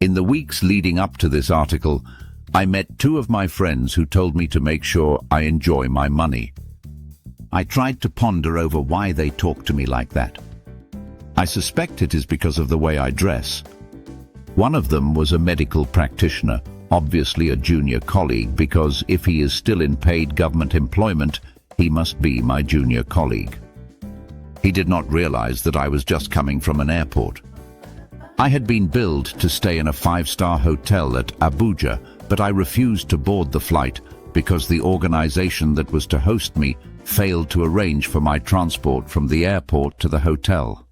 In the weeks leading up to this article, I met two of my friends who told me to make sure I enjoy my money. I tried to ponder over why they talk to me like that. I suspect it is because of the way I dress. One of them was a medical practitioner, obviously a junior colleague, because if he is still in paid government employment, he must be my junior colleague. He did not realize that I was just coming from an airport. I had been billed to stay in a 5-star hotel at Abuja, but I refused to board the flight because the organization that was to host me failed to arrange for my transport from the airport to the hotel.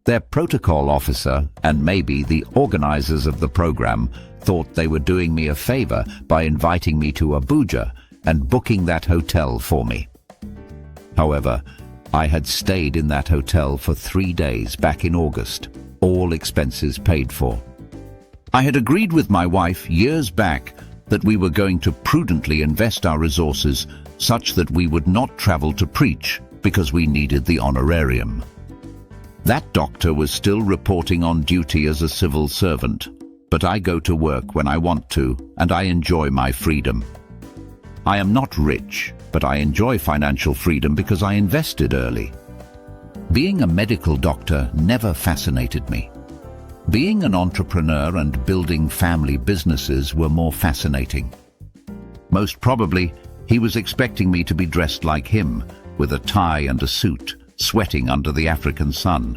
Their protocol officer, and maybe the organizers of the program, thought they were doing me a favor by inviting me to Abuja and booking that hotel for me. However, I had stayed in that hotel for 3 days back in August, all expenses paid for. I had agreed with my wife years back that we were going to prudently invest our resources such that we would not travel to preach because we needed the honorarium. That doctor was still reporting on duty as a civil servant, but I go to work when I want to, and I enjoy my freedom. I am not rich, but I enjoy financial freedom because I invested early. Being a medical doctor never fascinated me. Being an entrepreneur and building family businesses were more fascinating. Most probably, he was expecting me to be dressed like him, with a tie and a suit, sweating under the African sun.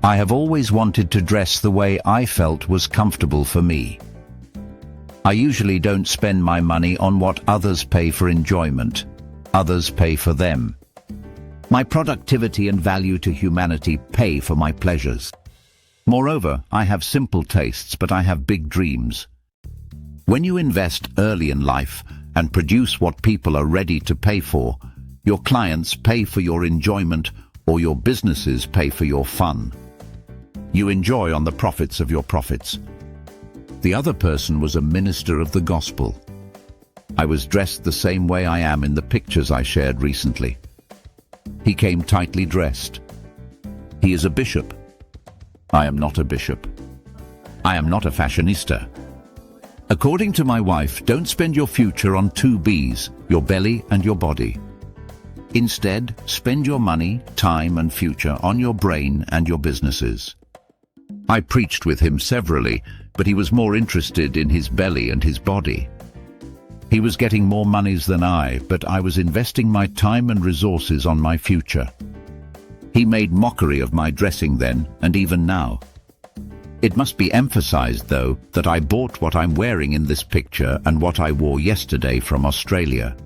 I have always wanted to dress the way I felt was comfortable for me. I usually don't spend my money on what others pay for enjoyment. Others pay for them. My productivity and value to humanity pay for my pleasures. Moreover, I have simple tastes, but I have big dreams. When you invest early in life and produce what people are ready to pay for, your clients pay for your enjoyment, or your businesses pay for your fun. You enjoy on the profits of your profits. The other person was a minister of the gospel. I was dressed the same way I am in the pictures I shared recently. He came tightly dressed. He is a bishop. I am not a bishop. I am not a fashionista. According to my wife, don't spend your future on 2 Bs, your belly and your body. Instead, spend your money, time and future on your brain and your businesses. I preached with him severally, but he was more interested in his belly and his body. He was getting more monies than I, but I was investing my time and resources on my future. He made mockery of my dressing then, and even now. It must be emphasized, though, that I bought what I'm wearing in this picture and what I wore yesterday from Australia.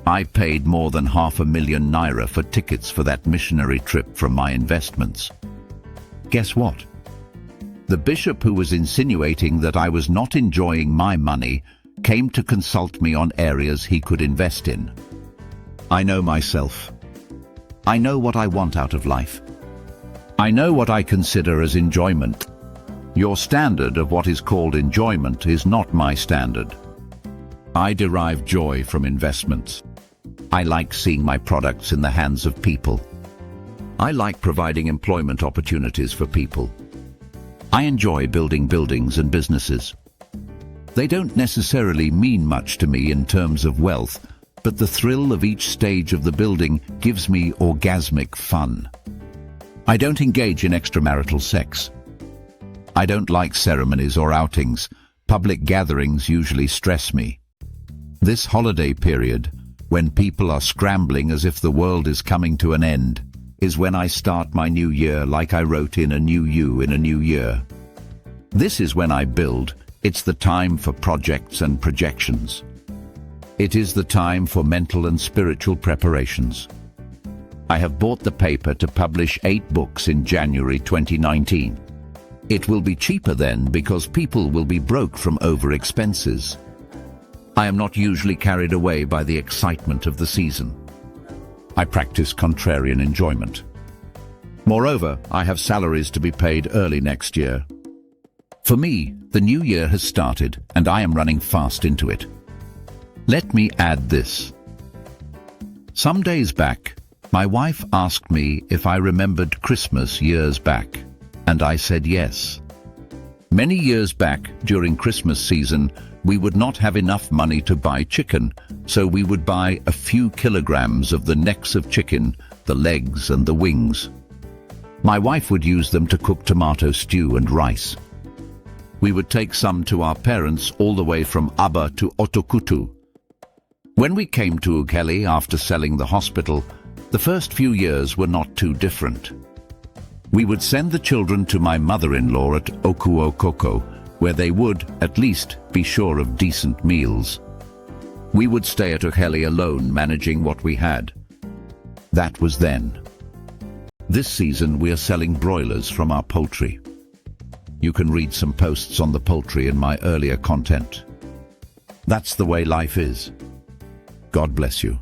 I paid more than £500,000 for tickets for that missionary trip from my investments. Guess what? The bishop who was insinuating that I was not enjoying my money came to consult me on areas he could invest in. I know myself. I know what I want out of life. I know what I consider as enjoyment. Your standard of what is called enjoyment is not my standard. I derive joy from investments. I like seeing my products in the hands of people. I like providing employment opportunities for people. I enjoy building buildings and businesses. They don't necessarily mean much to me in terms of wealth, but the thrill of each stage of the building gives me orgasmic fun. I don't engage in extramarital sex. I don't like ceremonies or outings. Public gatherings usually stress me. This holiday period, when people are scrambling as if the world is coming to an end, is when I start my new year like I wrote in A New You in a New Year. This is when I build. It's the time for projects and projections. It is the time for mental and spiritual preparations. I have bought the paper to publish 8 books in January 2019. It will be cheaper then because people will be broke from over-expenses. I am not usually carried away by the excitement of the season. I practice contrarian enjoyment. Moreover, I have salaries to be paid early next year. For me, the new year has started and I am running fast into it. Let me add this. Some days back, my wife asked me if I remembered Christmas years back, and I said yes. Many years back, during Christmas season, we would not have enough money to buy chicken, so we would buy a few kilograms of the necks of chicken, the legs and the wings. My wife would use them to cook tomato stew and rice. We would take some to our parents all the way from Aba to Otokutu. When we came to Ukeli after selling the hospital, the first few years were not too different. We would send the children to my mother-in-law at Okuokoko, where they would, at least, be sure of decent meals. We would stay at Ukeli alone, managing what we had. That was then. This season we are selling broilers from our poultry. You can read some posts on the poultry in my earlier content. That's the way life is. God bless you.